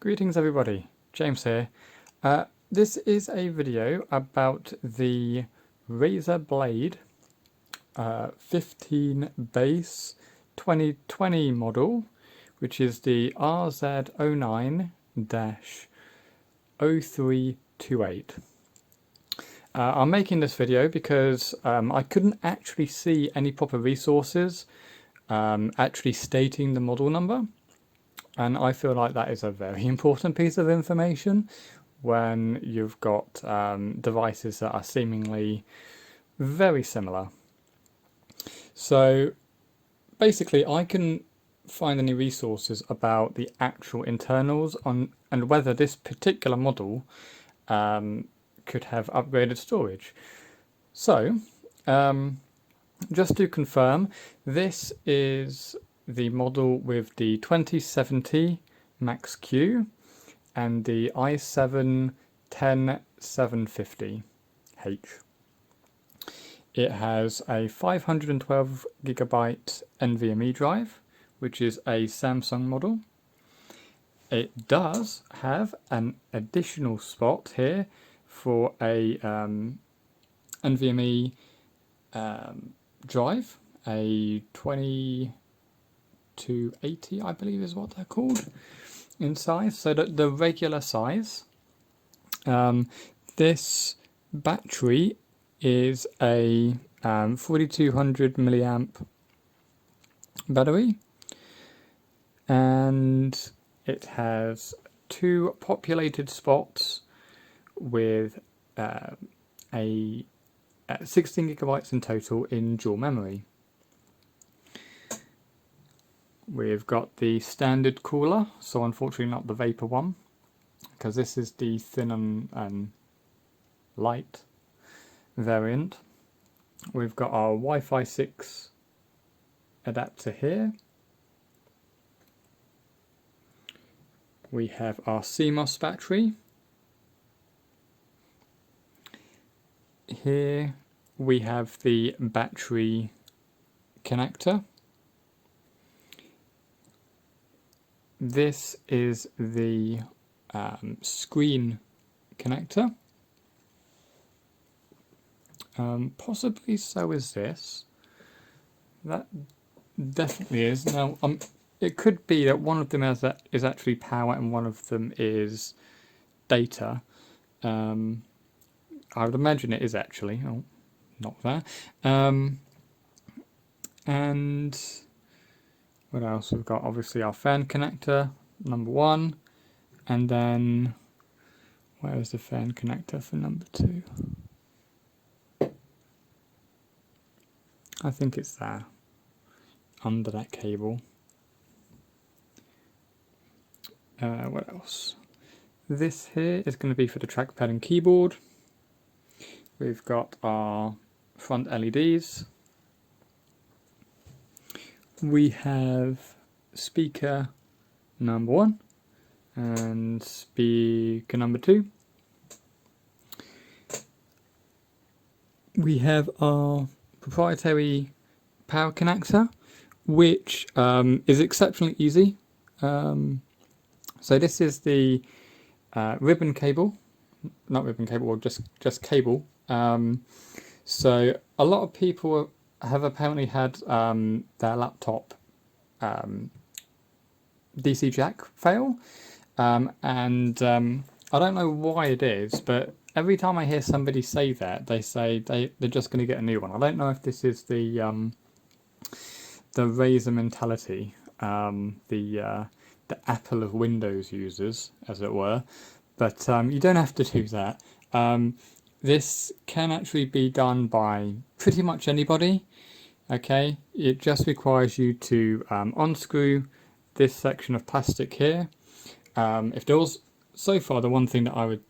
Greetings everybody, James here. This is a video about the Razer Blade 15 base 2020 model, which is the RZ09-0328. I'm making this video because I couldn't actually see any proper resources actually stating the model number. And I feel like that is a very important piece of information when you've got devices that are seemingly very similar. So basically I couldn't find any resources about the actual internals and whether this particular model could have upgraded storage. So just to confirm, this is the model with the 2070 Max Q and the i7-10750H. It has a 512GB NVMe drive, which is a Samsung model. It does have an additional spot here for a NVMe drive, a 2280, I believe is what they're called in size, so that the regular size. This battery is a 4200 milliamp battery, and it has two populated spots with a 16 gigabytes in total in dual memory. We've got the standard cooler, so unfortunately not the vapor one, because this is the thin and light variant. We've got our Wi-Fi 6 adapter here. We have our Cmos battery. Here we have the battery connector. This is the screen connector. Possibly so is this. That definitely is. Now, it could be that one of them is actually power and one of them is data. I would imagine it is actually. Oh, not there. And what else? We've got obviously our fan connector, number 1, and then where is the fan connector for number 2? I think it's there, under that cable. What else? This here is going to be for the trackpad and keyboard. We've got our front LEDs. We have speaker number 1 and speaker number 2. We have our proprietary power connector, which is exceptionally easy. So this is the ribbon cable, not ribbon cable, or just cable. So a lot of people have apparently had their laptop DC jack fail, and I don't know why it is, but every time I hear somebody say that, they say they're just going to get a new one. I don't know if this is the Razer mentality, the Apple of Windows users, as it were, but you don't have to do that. This can actually be done by pretty much anybody. Okay, it just requires you to unscrew this section of plastic here. If there was, so far, the one thing that I would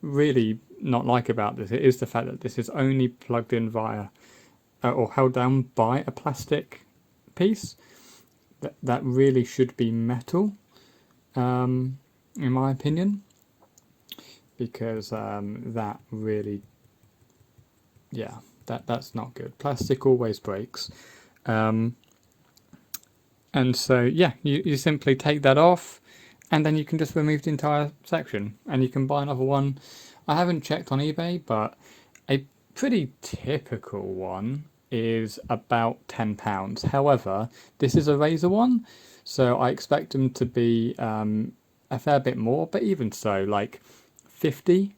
really not like about this is the fact that this is only plugged in via or held down by a plastic piece. That really should be metal, in my opinion, because that really, yeah, that's not good. Plastic always breaks. And so, yeah, you simply take that off, and then you can just remove the entire section and you can buy another one. I haven't checked on eBay, but a pretty typical one is about £10. However, this is a Razer one, so I expect them to be a fair bit more, but even so, like 50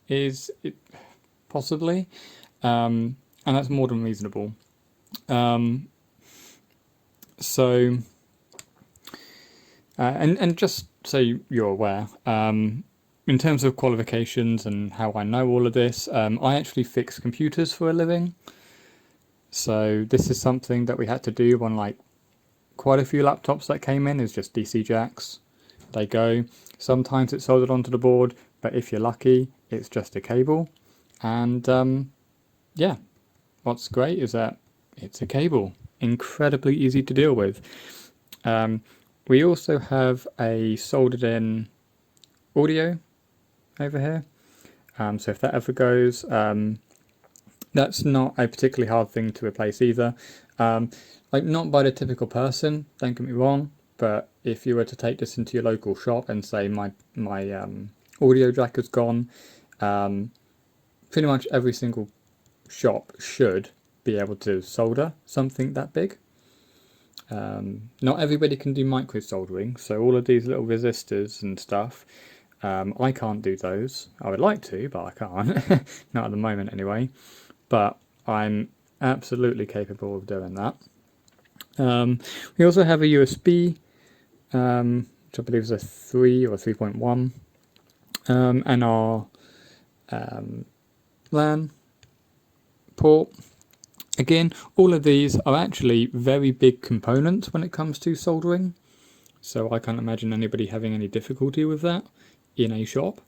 is it, possibly, and that's more than reasonable. So, and just so you're aware, in terms of qualifications and how I know all of this, I actually fix computers for a living. So this is something that we had to do on like quite a few laptops that came in, is just DC jacks. They go. Sometimes it's soldered onto the board, but if you're lucky, it's just a cable. And yeah, what's great is that it's a cable. Incredibly easy to deal with. We also have a soldered in audio over here. So if that ever goes, that's not a particularly hard thing to replace either. Like not by the typical person, don't get me wrong, but if you were to take this into your local shop and say my audio jack is gone, pretty much every single shop should be able to solder something that big. Not everybody can do micro soldering, so all of these little resistors and stuff, I can't do those. I would like to, but I can't. Not at the moment anyway. But I'm absolutely capable of doing that. We also have a USB, which I believe is a 3 or 3.1, and our LAN port. Again, all of these are actually very big components when it comes to soldering, so I can't imagine anybody having any difficulty with that in a shop.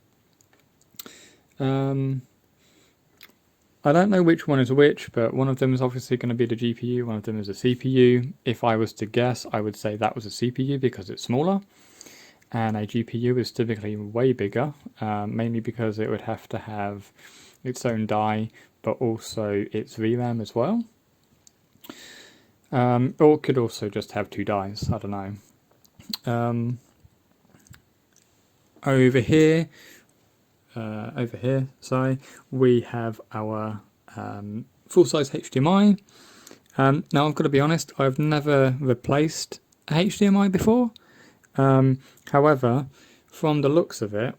I don't know which one is which, but one of them is obviously going to be the GPU, one of them is a CPU. If I was to guess, I would say that was a CPU because it's smaller, and a GPU is typically way bigger, mainly because it would have to have its own die, but also its VRAM as well. Or it could also just have two dies, I don't know. Over here, sorry, we have our full-size HDMI. Now I've got to be honest, I've never replaced a HDMI before. However, from the looks of it,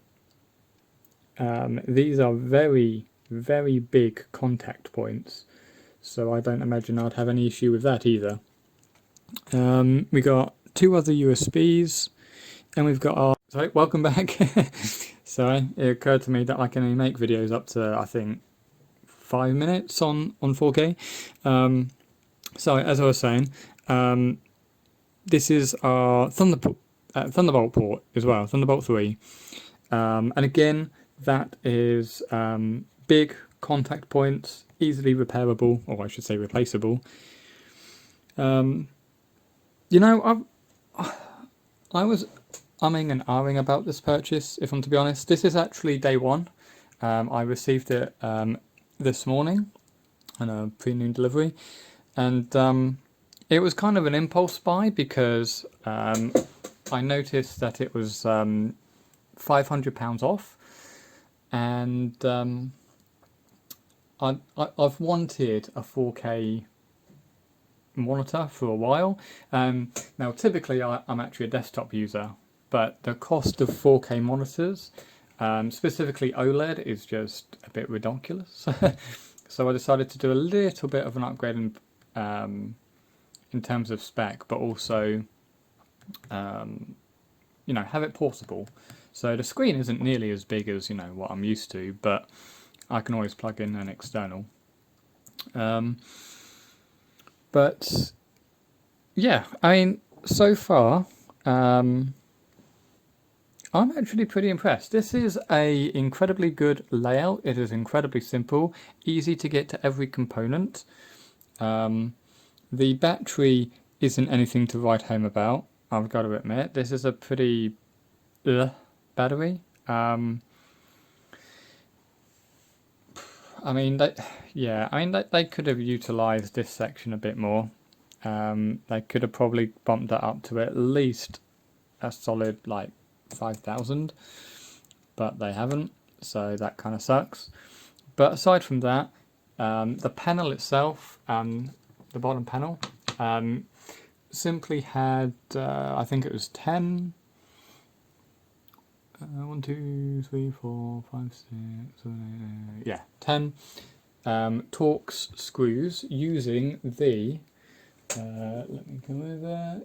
these are very, very big contact points, so I don't imagine I'd have any issue with that either. We got two other USBs, and we've got our... Sorry, welcome back. Sorry, it occurred to me that I can only make videos up to, I think, 5 minutes on 4K. So, as I was saying, this is our Thunderbolt port as well, Thunderbolt 3. And again, that is big contact points, easily repairable, or I should say replaceable. You know, I was umming and ahhing about this purchase, if I'm to be honest. This is actually day one. I received it this morning on a pre-noon delivery, and it was kind of an impulse buy because I noticed that it was £500 off, and I've wanted a 4K monitor for a while. Now typically I'm actually a desktop user, but the cost of 4K monitors, specifically OLED, is just a bit ridiculous. So I decided to do a little bit of an upgrade in terms of spec, but also you know, have it portable. So the screen isn't nearly as big as, you know, what I'm used to, but I can always plug in an external. But yeah, I mean, so far I'm actually pretty impressed. This is a incredibly good layout. It is incredibly simple, easy to get to every component. The battery isn't anything to write home about, I've got to admit. This is a pretty battery. I mean, they could have utilised this section a bit more. They could have probably bumped that up to at least a solid like 5,000, but they haven't, so that kind of sucks. But aside from that, the panel itself, the bottom panel, simply had, I think it was 10, 1, 2, 3, 4, 5, 6, 7, 8, yeah, 10 Torx screws using the, let me go over,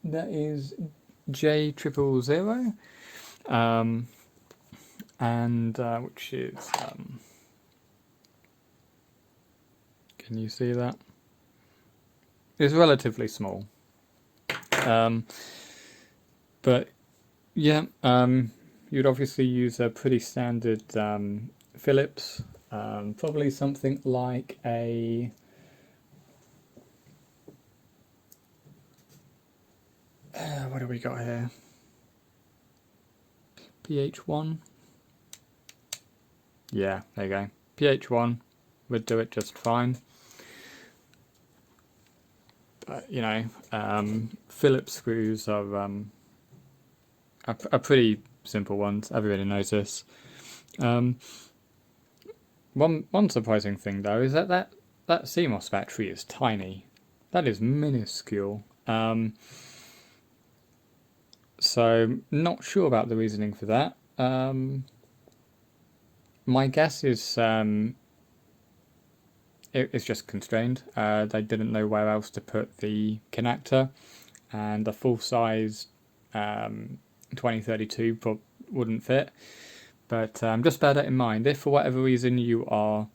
that is J000, and which is, can you see that? It's relatively small, but yeah, you'd obviously use a pretty standard Phillips, probably something like a what do we got here? PH1. Yeah, there you go. PH1 would do it just fine. But you know, Phillips screws are pretty simple ones. Everybody knows this. One surprising thing though is that Cmos battery is tiny. That is minuscule. So not sure about the reasoning for that. My guess is it's just constrained. They didn't know where else to put the connector, and a full-size 2032 wouldn't fit. But just bear that in mind. If for whatever reason you are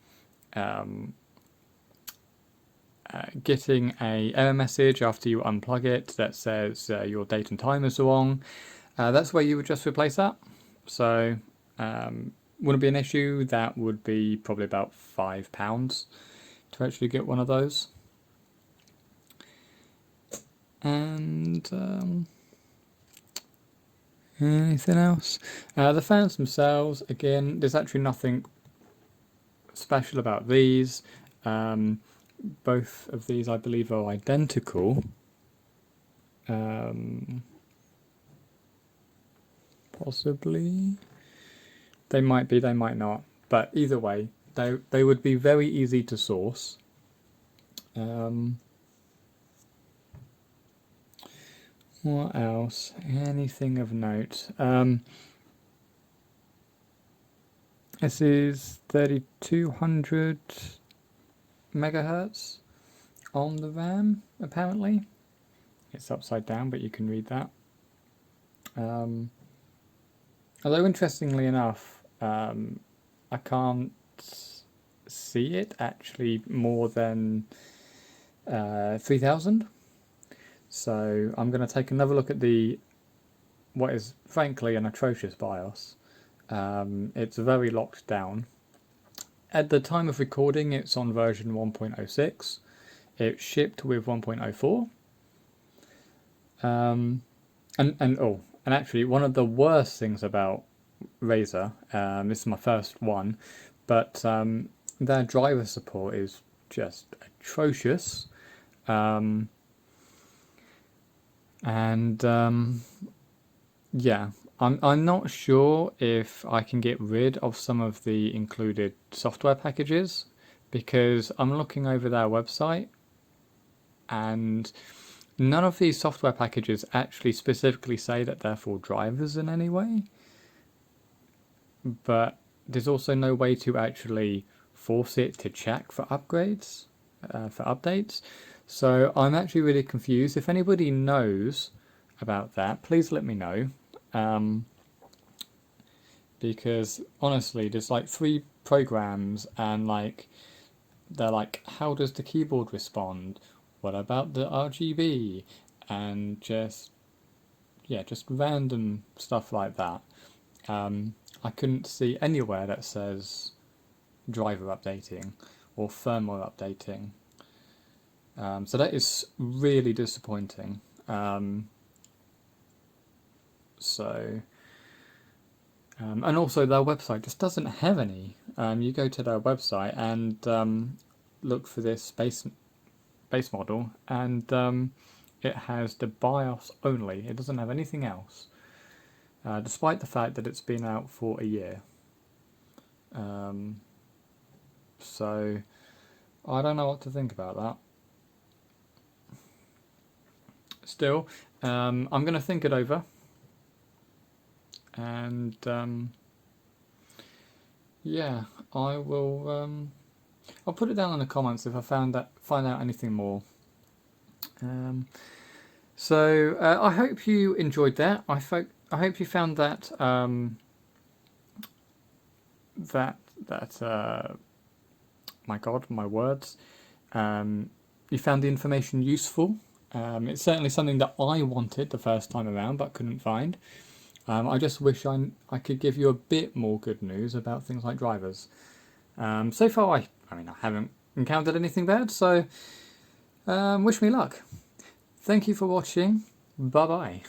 getting an error message after you unplug it that says your date and time is wrong, that's where you would just replace that. So wouldn't be an issue. That would be probably about £5 to actually get one of those. And anything else? The fans themselves, again, there's actually nothing special about these. Both of these, I believe, are identical. Possibly. They might be, they might not. But either way, they would be very easy to source. What else? Anything of note? This is 3200 megahertz on the RAM, apparently. It's upside down, but you can read that. Although interestingly enough, I can't see it actually more than 3000. So I'm going to take another look at what is frankly an atrocious BIOS. It's very locked down. At the time of recording, it's on version 1.06. It shipped with 1.04. And actually, one of the worst things about Razer, this is my first one, but their driver support is just atrocious. Yeah, I'm not sure if I can get rid of some of the included software packages, because I'm looking over their website and none of these software packages actually specifically say that they're for drivers in any way. But there's also no way to actually force it to check for upgrades, for updates. So I'm actually really confused. If anybody knows about that, please let me know. Because honestly, there's like 3 programs and they're like, how does the keyboard respond? What about the RGB? And just random stuff like that. I couldn't see anywhere that says driver updating or firmware updating. So that is really disappointing. And also their website just doesn't have any. You go to their website and look for this base model, and it has the BIOS only. It doesn't have anything else. despite the fact that it's been out for a year. So I don't know what to think about that. Still, I'm going to think it over, and yeah, I will. I'll put it down in the comments if I find out anything more. So I hope you enjoyed that. I hope you found that my God, my words. You found the information useful. It's certainly something that I wanted the first time around but couldn't find. I just wish I could give you a bit more good news about things like drivers. So far, I mean, I haven't encountered anything bad, so wish me luck. Thank you for watching. Bye-bye.